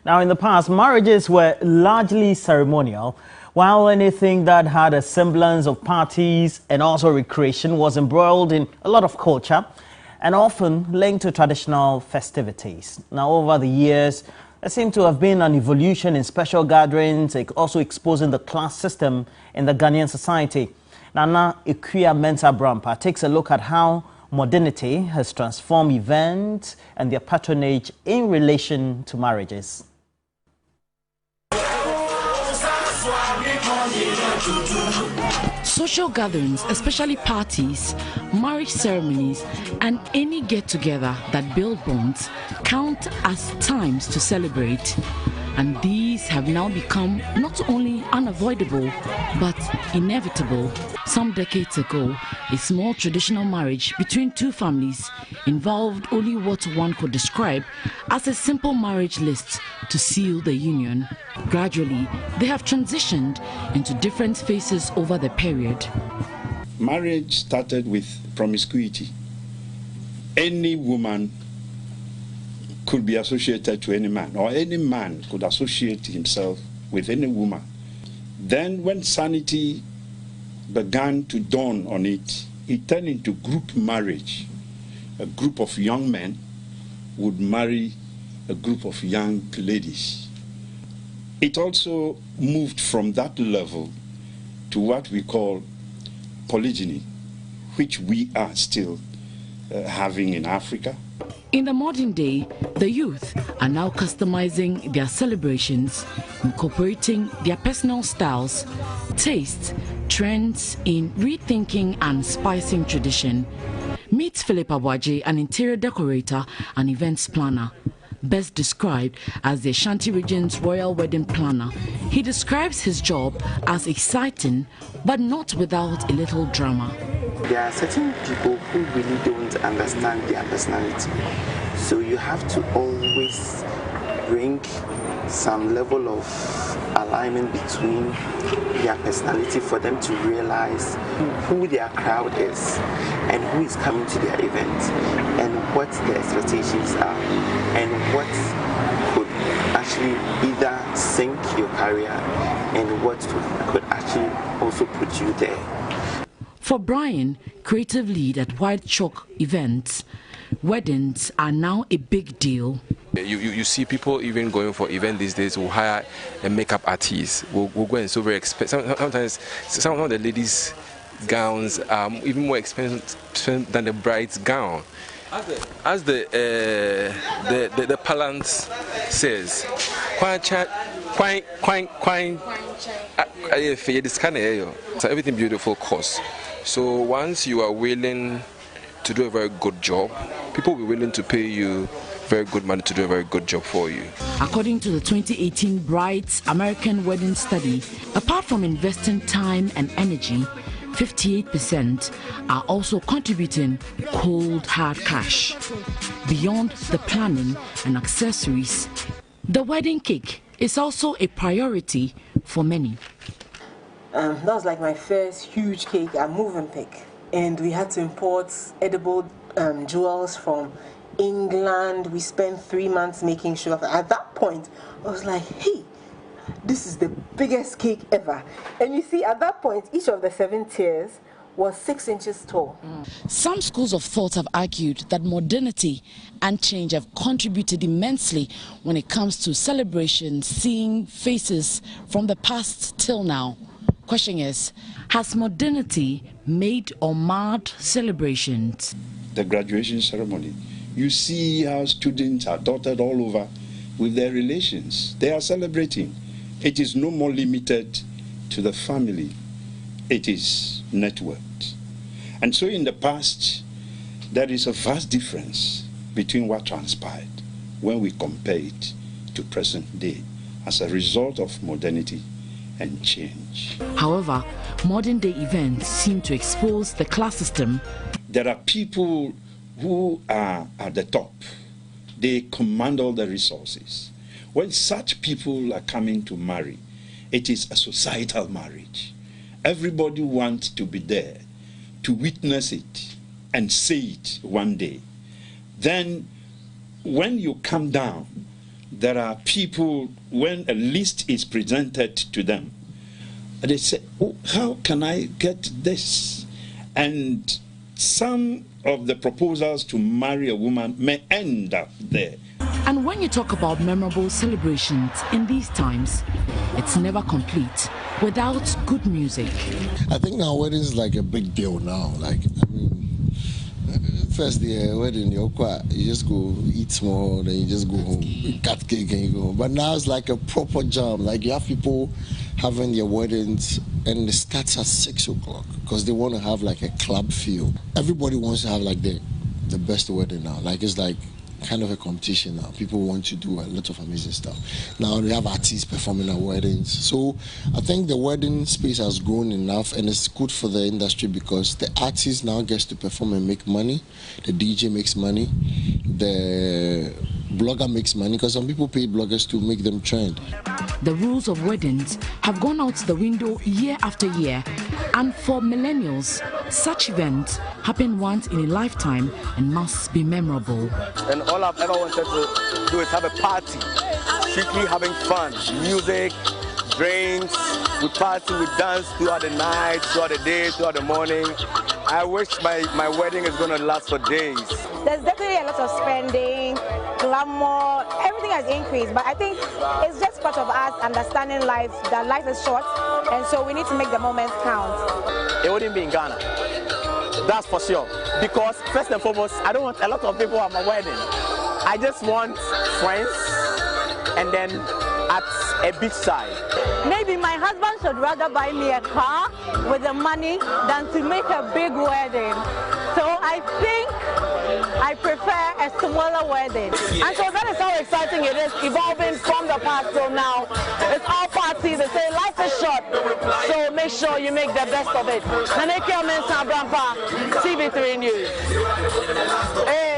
Now, in the past, marriages were largely ceremonial, while anything that had a semblance of parties and also recreation was embroiled in a lot of culture and often linked to traditional festivities. Now, over the years, there seemed to have been an evolution in special gatherings, also exposing the class system in the Ghanaian society. Nana Mensah-Aborampah takes a look at how modernity has transformed events and their patronage in relation to marriages. Social gatherings, especially parties, marriage ceremonies, and any get-together that build bonds count as times to celebrate. And these have now become not only unavoidable, but inevitable. Some decades ago, a small traditional marriage between two families involved only what one could describe as a simple marriage list to seal the union. Gradually, they have transitioned into different phases over the period. Marriage started with promiscuity. Any woman could be associated to any man, or any man could associate himself with any woman. Then when sanity began to dawn on it, it turned into group marriage. A group of young men would marry a group of young ladies. It also moved from that level to what we call polygyny, which we are still having in Africa. In the modern day, the youth are now customizing their celebrations, incorporating their personal styles, tastes, trends in rethinking and spicing tradition. Meet Philip Abwaje, an interior decorator and events planner. Best described as the Ashanti region's royal wedding planner, he describes his job as exciting, but not without a little drama. There are certain people who really don't understand their personality. So you have to always bring some level of alignment between their personality for them to realize who their crowd is and who is coming to their event and what the expectations are and what could actually either sink your career and what could actually also put you there. For Brian, creative lead at White Chalk Events, weddings are now a big deal. You see people even going for event these days will hire a makeup artist. We'll go and so very expensive. Sometimes some of the ladies' gowns are even more expensive than the bride's gown. As the parlance says, so everything beautiful costs. So once you are willing to do a very good job, people will be willing to pay you very good money to do a very good job for you. According to the 2018 Brides American Wedding Study, apart from investing time and energy, 58% are also contributing cold hard cash. Beyond the planning and accessories, the wedding cake is also a priority for many. That was like my first huge cake at Movenpick, and we had to import edible jewels from England. We spent 3 months making sure. At that point, I was like, hey, this is the biggest cake ever. And you see, at that point, each of the 7 tiers was 6 inches tall. Some schools of thought have argued that modernity and change have contributed immensely when it comes to celebrations, seeing faces from the past till now. Question is, has modernity made or marred celebrations? The graduation ceremony, you see how students are dotted all over with their relations. They are celebrating. It is no more limited to the family. It is networked. And so in the past, there is a vast difference between what transpired when we compare it to present day as a result of modernity and change. However, modern day events seem to expose the class system. There are people who are at the top. They command all the resources. When such people are coming to marry, it is a societal marriage. Everybody wants to be there to witness it and say it one day. Then when you come down there are people, when a list is presented to them, they say, oh, how can I get this? And some of the proposals to marry a woman may end up there. And when you talk about memorable celebrations in these times, it's never complete without good music. I think now wedding is like a big deal now. Like, I mean, first day wedding, you just go eat small, then you just go home, cut cake and you go home. But now it's like a proper jam. Like you have people having their weddings and it starts at 6 o'clock because they want to have like a club feel. Everybody wants to have like the best wedding now. Like it's like kind of a competition now. People want to do a lot of amazing stuff. Now they have artists performing at weddings. So I think the wedding space has grown enough and it's good for the industry because the artist now gets to perform and make money. The DJ makes money. The blogger makes money because some people pay bloggers to make them trend. The rules of weddings have gone out the window year after year, and for millennials, such events happen once in a lifetime and must be memorable. And all I've ever wanted to do is have a party, strictly having fun, music, drinks, we party, we dance throughout the night, throughout the day, throughout the morning. I wish my wedding is going to last for days. There's definitely a lot of spending, glamour, everything has increased, but I think it's just part of us understanding life, that life is short, and so we need to make the moments count. It wouldn't be in Ghana, that's for sure, because first and foremost, I don't want a lot of people at my wedding. I just want friends, and then at a beach side. Maybe my husband should rather buy me a car with the money than to make a big wedding. So I think I prefer a smaller wedding. And so that is how exciting it is, evolving from the past till now. It's all parties. They say life is short, so make sure you make the best of it. Mensah-Aborampah, TV3 News. Hey.